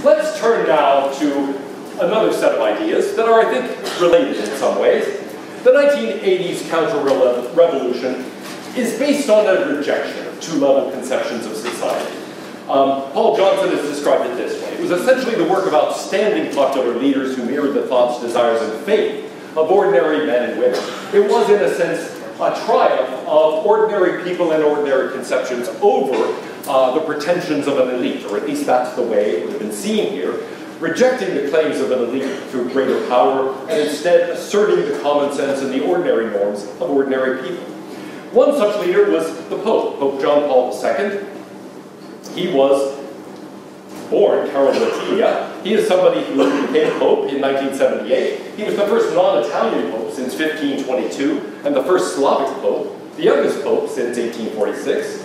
Let's turn now to another set of ideas that are, I think, related in some ways. The 1980s Counter-Revolution is based on a rejection of two-level conceptions of society. Paul Johnson has described it this way. It was essentially the work of outstanding popular leaders who mirrored the thoughts, desires, and faith of ordinary men and women. It was, in a sense, a triumph of ordinary people and ordinary conceptions over the pretensions of an elite, or at least that's the way it would have been seen here, rejecting the claims of an elite through greater power and instead asserting the common sense and the ordinary norms of ordinary people. One such leader was the Pope, Pope John Paul II. He was born Carolina. He is somebody who became Pope in 1978. He was the first non-Italian Pope since 1522 and the first Slavic Pope, the youngest Pope since 1846.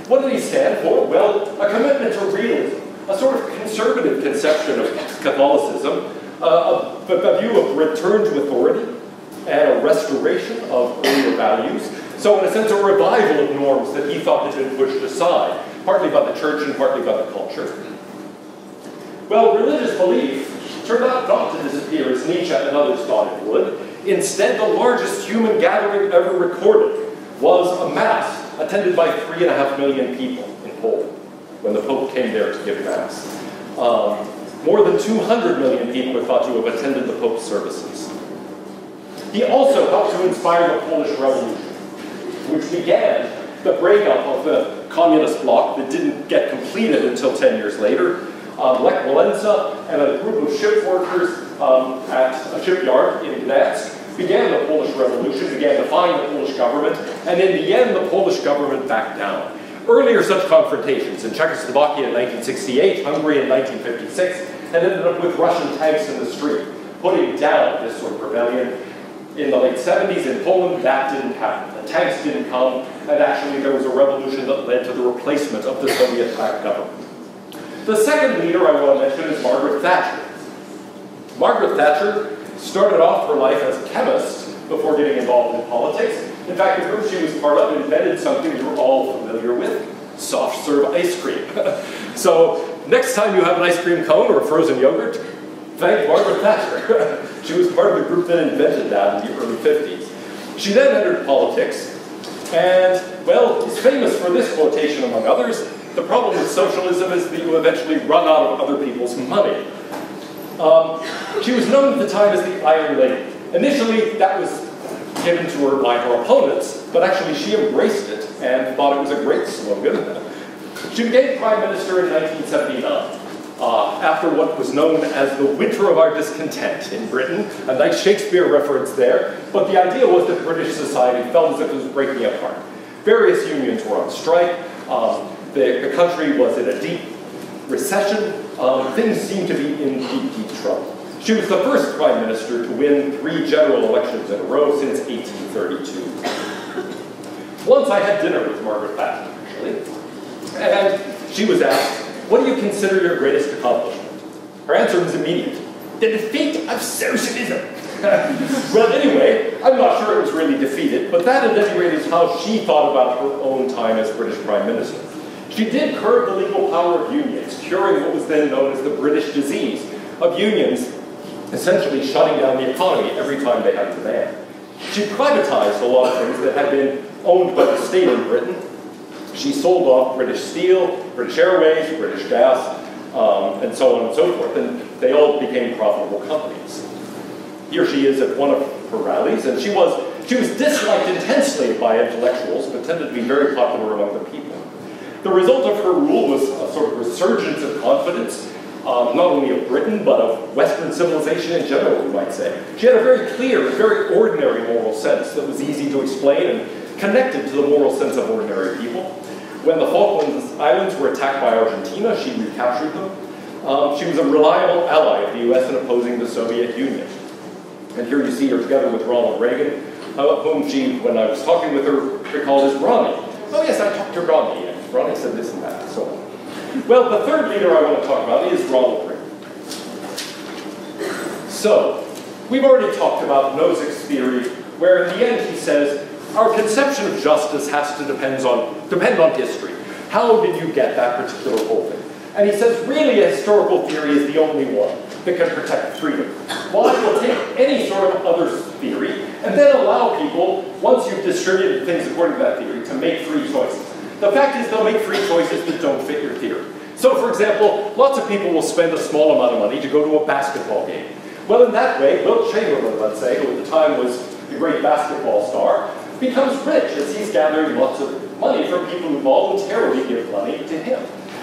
What did he stand for? Well, a commitment to realism, a sort of conservative conception of Catholicism, a view of return to authority and a restoration of earlier values. So in a sense, a revival of norms that he thought had been pushed aside, partly by the church and partly by the culture. Well, religious belief turned out not to disappear as Nietzsche and others thought it would. Instead, the largest human gathering ever recorded was a mass attended by 3.5 million people in Poland when the Pope came there to give mass. More than 200 million people are thought to have attended the Pope's services. He also helped to inspire the Polish Revolution, which began the breakup of the communist bloc that didn't get completed until 10 years later. Lech Walesa and a group of ship workers at a shipyard in Gdansk began the Polish Revolution, began defying the Polish government, and in the end, the Polish government backed down. Earlier such confrontations in Czechoslovakia in 1968, Hungary in 1956, had ended up with Russian tanks in the street, putting down this sort of rebellion. In the late 70s in Poland, that didn't happen. The tanks didn't come, and actually there was a revolution that led to the replacement of the Soviet-backed government. The second leader I want to mention is Margaret Thatcher. Margaret Thatcher started off her life as a chemist before getting involved in politics. In fact, the group she was part of invented something you're all familiar with, soft serve ice cream. So next time you have an ice cream cone or a frozen yogurt, thank Margaret Thatcher. She was part of the group that invented that in the early 50s. She then entered politics, and, well, is famous for this quotation among others: the problem with socialism is that you eventually run out of other people's money. She was known at the time as the Iron Lady. Initially, that was given to her by her opponents, but actually she embraced it and thought it was a great slogan. She became Prime Minister in 1979. After what was known as the Winter of our Discontent in Britain, a nice Shakespeare reference there, but the idea was that British society felt as if it was breaking apart. Various unions were on strike, the country was in a deep recession, things seemed to be in deep, deep trouble. She was the first Prime Minister to win 3 general elections in a row since 1832. Once I had dinner with Margaret Thatcher, actually, and she was asked, "What do you consider your greatest accomplishment?" Her answer was immediate: "The defeat of socialism." Well, anyway, I'm not sure it was really defeated, but that at any rate is how she thought about her own time as British Prime Minister. She did curb the legal power of unions, curing what was then known as the British disease of unions essentially shutting down the economy every time they had a demand. She privatized a lot of things that had been owned by the state in Britain. She sold off British Steel, British Airways, British Gas, and so on and so forth, and they all became profitable companies. Here she is at one of her rallies, and she was disliked intensely by intellectuals, but tended to be very popular among the people. The result of her rule was a sort of resurgence of confidence, not only of Britain, but of Western civilization in general, you might say. She had a very clear, very ordinary moral sense that was easy to explain and connected to the moral sense of ordinary people. When the Falklands Islands were attacked by Argentina, she recaptured them. She was a reliable ally of the US in opposing the Soviet Union. And here you see her together with Ronald Reagan, whom she, when I was talking with her, recalled as Ronnie. Oh yes, I talked to Ronnie, and Ronnie said this and that, and so on. Well, the third leader I want to talk about is Ronald Reagan. So, we've already talked about Nozick's theory, where in the end he says, our conception of justice has to depend on history. How did you get that particular holding? And he says, really, a historical theory is the only one that can protect freedom. Why? We'll take any sort of other theory and then allow people, once you've distributed things according to that theory, to make free choices. The fact is they'll make free choices that don't fit your theory. So, for example, lots of people will spend a small amount of money to go to a basketball game. Well, in that way, Wilt Chamberlain, let's say, who at the time was the great basketball star, becomes rich as he's gathering lots of money from people who voluntarily give money to him.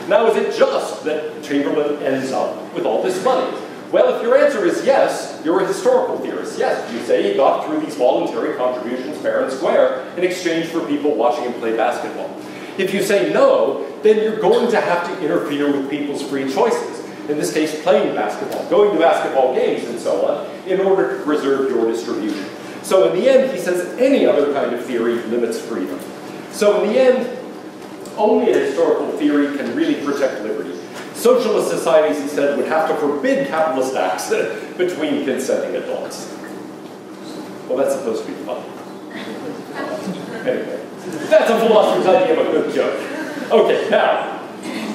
Now, is it just that Chamberlain ends up with all this money? Well, if your answer is yes, you're a historical theorist. Yes, you say he got through these voluntary contributions fair and square in exchange for people watching him play basketball. If you say no, then you're going to have to interfere with people's free choices. In this case, playing basketball, going to basketball games and so on, in order to preserve your distribution. So in the end, he says any other kind of theory limits freedom. So in the end, only a historical theory can really protect liberty. Socialist societies, he said, would have to forbid capitalist acts between consenting adults. Well, that's supposed to be fun. Anyway, that's a philosopher's idea of a good joke. Okay, now,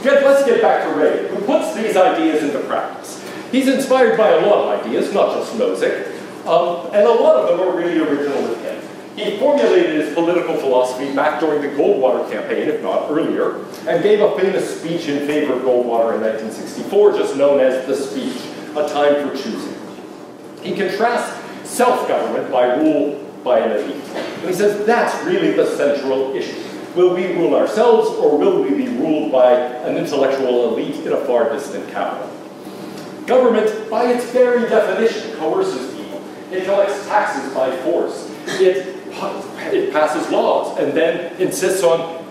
let's get back to Reagan, who puts these ideas into practice. He's inspired by a lot of ideas, not just Nozick, and a lot of them are really original with him. He formulated his political philosophy back during the Goldwater campaign, if not earlier, and gave a famous speech in favor of Goldwater in 1964, just known as the speech, A Time for Choosing. He contrasts self-government by rule by an elite. And he says that's really the central issue. Will we rule ourselves, or will we be ruled by an intellectual elite in a far distant capital? Government, by its very definition, coerces people. It collects taxes by force. It passes laws and then insists on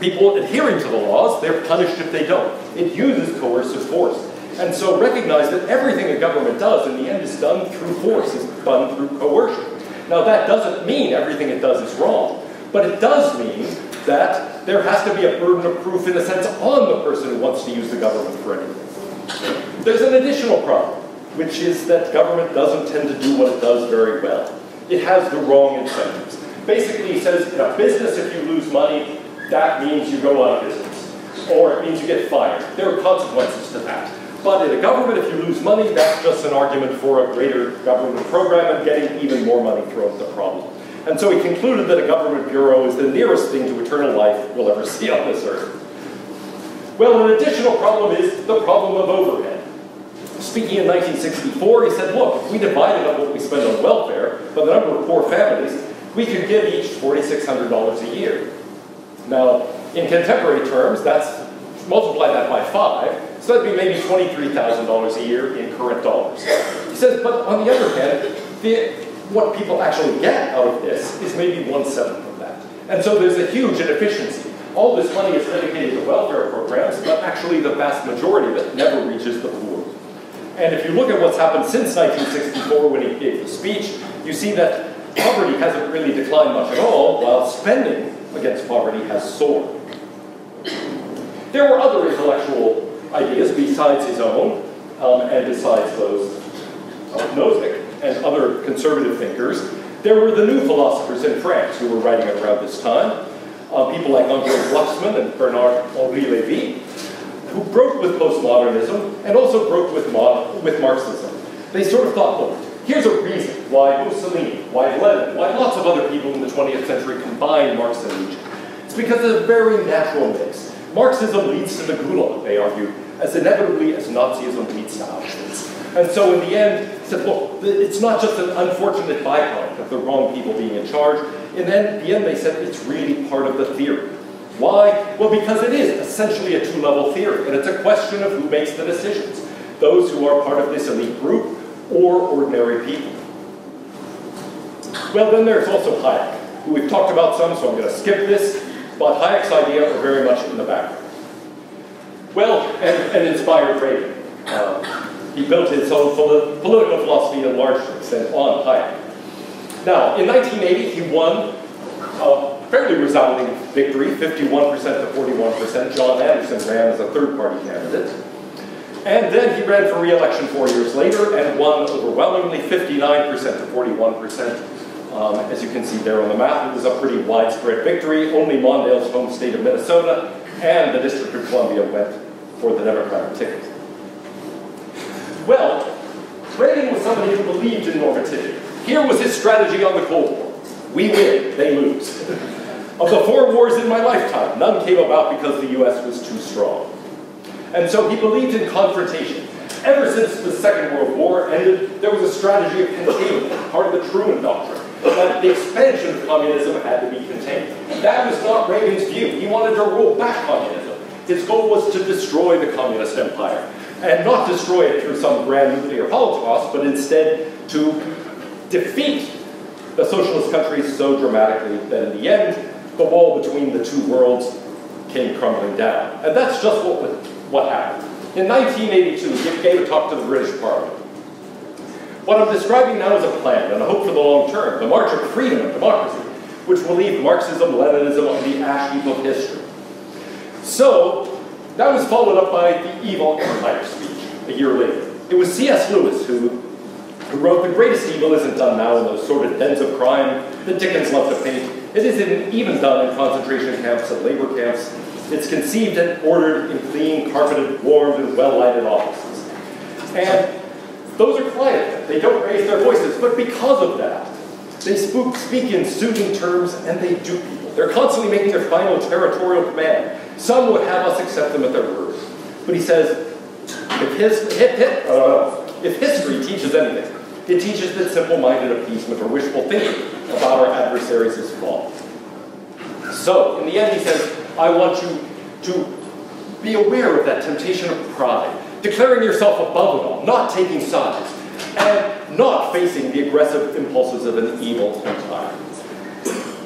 people adhering to the laws. They're punished if they don't. It uses coercive force. And so recognize that everything a government does in the end is done through force, is done through coercion. Now that doesn't mean everything it does is wrong, but it does mean that there has to be a burden of proof, in a sense, on the person who wants to use the government for anything. There's an additional problem, which is that government doesn't tend to do what it does very well. It has the wrong incentives. Basically, he says, in a business, if you lose money, that means you go out of business, or it means you get fired. There are consequences to that. But in a government, if you lose money, that's just an argument for a greater government program and getting even more money thrown at the problem. And so he concluded that a government bureau is the nearest thing to eternal life we'll ever see on this earth. Well, an additional problem is the problem of overhead. Speaking in 1964, he said, look, if we divided up what we spend on welfare by the number of poor families, we could give each $4,600 a year. Now, in contemporary terms, multiply that by 5, so that'd be maybe $23,000 a year in current dollars. He says, but on the other hand, what people actually get out of this is maybe 1/7 of that. And so there's a huge inefficiency. All this money is dedicated to welfare programs, but actually the vast majority of it never reaches the poor. And if you look at what's happened since 1964 when he gave the speech, you see that poverty hasn't really declined much at all, while spending against poverty has soared. There were other intellectual ideas besides his own, and besides those of Nozick and other conservative thinkers. There were the new philosophers in France who were writing around this time, people like Andre Glucksmann and Bernard-Henri Lévy, who broke with postmodernism and also broke with Marxism. They sort of thought, look, here's a reason why Mussolini, why Lenin, why lots of other people in the 20th century combined Marx and Nietzsche. It's because it's a very natural mix. Marxism leads to the Gulag, they argued, as inevitably as Nazism leads to Auschwitz. And so in the end, he said, look, it's not just an unfortunate byproduct of the wrong people being in charge. In the end, they said it's really part of the theory. Why? Well, because it is essentially a two-level theory, and it's a question of who makes the decisions. Those who are part of this elite group, or ordinary people. Well, then there's also Hayek, who we've talked about some, so I'm going to skip this, but Hayek's idea are very much in the background. Well, and inspired Reagan. He built his own political philosophy in large extent on Hayek. Now, in 1980, he won a fairly resounding victory, 51% to 41%. John Anderson ran as a third-party candidate. And then he ran for re-election 4 years later and won overwhelmingly 59% to 41%. As you can see there on the map, it was a pretty widespread victory. Only Mondale's home state of Minnesota and the District of Columbia went for the Democratic ticket. Well, Reagan was somebody who believed in normativity. Here was his strategy on the Cold War. We win, they lose. Of the 4 wars in my lifetime, none came about because the US was too strong. And so he believed in confrontation. Ever since the Second World War ended, there was a strategy of containment, part of the Truman Doctrine, that the expansion of communism had to be contained. That was not Reagan's view. He wanted to roll back communism. His goal was to destroy the communist empire, and not destroy it through some grand nuclear holocaust, but instead to defeat the socialist countries so dramatically that in the end, the wall between the two worlds came crumbling down. And that's just what happened. In 1982, he gave a talk to the British Parliament. What I'm describing now is a plan and a hope for the long term, the march of freedom and democracy, which will leave Marxism, Leninism on the ash heap of history. So, that was followed up by the Evil Empire speech a year later. It was C.S. Lewis who wrote, "The greatest evil isn't done now in those sordid dens of crime that Dickens loved to paint. It isn't even done in concentration camps and labor camps. It's conceived and ordered in clean, carpeted, warmed, and well-lighted offices." And those are quiet. They don't raise their voices, but because of that, they speak in soothing terms and they dupe people. They're constantly making their final territorial command. Some would have us accept them at their word. But he says, if history teaches anything, it teaches that simple-minded appeasement or wishful thinking about our adversaries is flawed. So, in the end, he says, I want you to be aware of that temptation of pride, declaring yourself above it all, not taking sides, and not facing the aggressive impulses of an evil empire.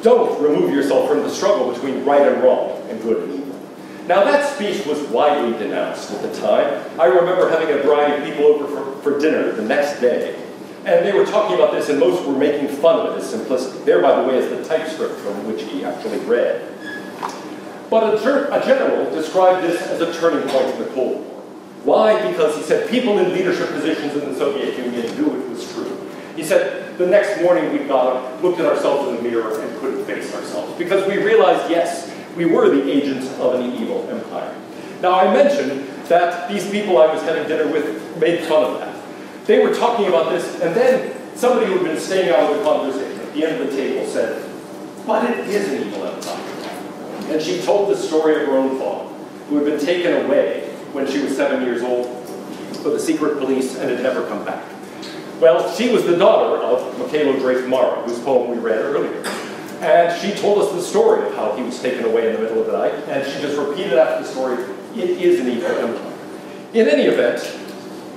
Don't remove yourself from the struggle between right and wrong and good and evil. Now, that speech was widely denounced at the time. I remember having a variety of people over for dinner the next day, and they were talking about this, and most were making fun of it as simplistic. There, by the way, is the typescript from which he actually read. But a general described this as a turning point in the Cold War. Why? Because he said people in leadership positions in the Soviet Union knew it was true. He said the next morning we got up, looked at ourselves in the mirror, and couldn't face ourselves. Because we realized, yes, we were the agents of an evil empire. Now, I mentioned that these people I was having dinner with made fun of that. They were talking about this, and then somebody who had been staying out of the conversation at the end of the table said, but it is an evil empire. And she told the story of her own father, who had been taken away when she was 7 years old for the secret police and had never come back. Well, she was the daughter of Mikhailo Dreyfus-Mara, whose poem we read earlier. And she told us the story of how he was taken away in the middle of the night, and she just repeated after the story, it is an evil empire. In any event,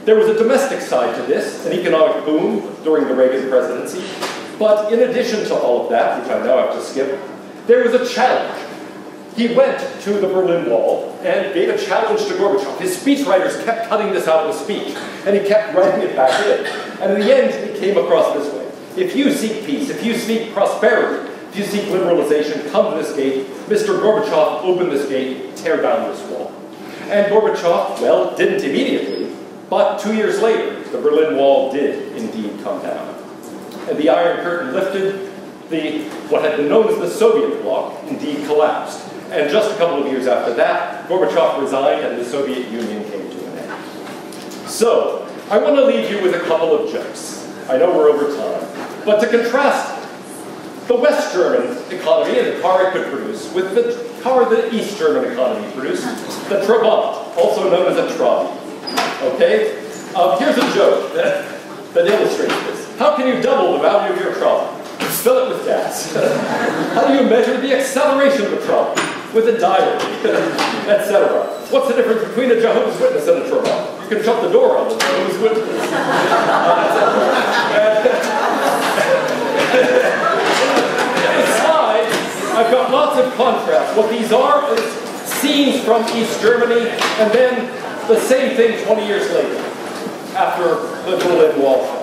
there was a domestic side to this, an economic boom during the Reagan presidency. But in addition to all of that, which I now have to skip, there was a challenge. He went to the Berlin Wall and gave a challenge to Gorbachev. His speechwriters kept cutting this out of the speech, and he kept writing it back in. And in the end, it came across this way. If you seek peace, if you seek prosperity, if you seek liberalization, come to this gate. Mr. Gorbachev, open this gate, tear down this wall. And Gorbachev, well, didn't immediately, but 2 years later, the Berlin Wall did indeed come down. And the Iron Curtain lifted, what had been known as the Soviet bloc indeed collapsed. And just a couple of years after that, Gorbachev resigned and the Soviet Union came to an end. So, I want to leave you with a couple of jokes. I know we're over time. But to contrast the West German economy and the car it could produce with the car the East German economy produced, the Trabant, also known as a Trabi. Okay? Here's a joke that illustrates this. How can you double the value of your Trabi? Fill it with gas. How do you measure the acceleration of a Trabi? With a diode, etc. What's the difference between a Jehovah's Witness and a Trabant? You can shut the door on the Jehovah's Witness. Inside, I've got lots of contrasts. What these are is scenes from East Germany, and then the same thing 20 years later, after the Berlin Wall fell.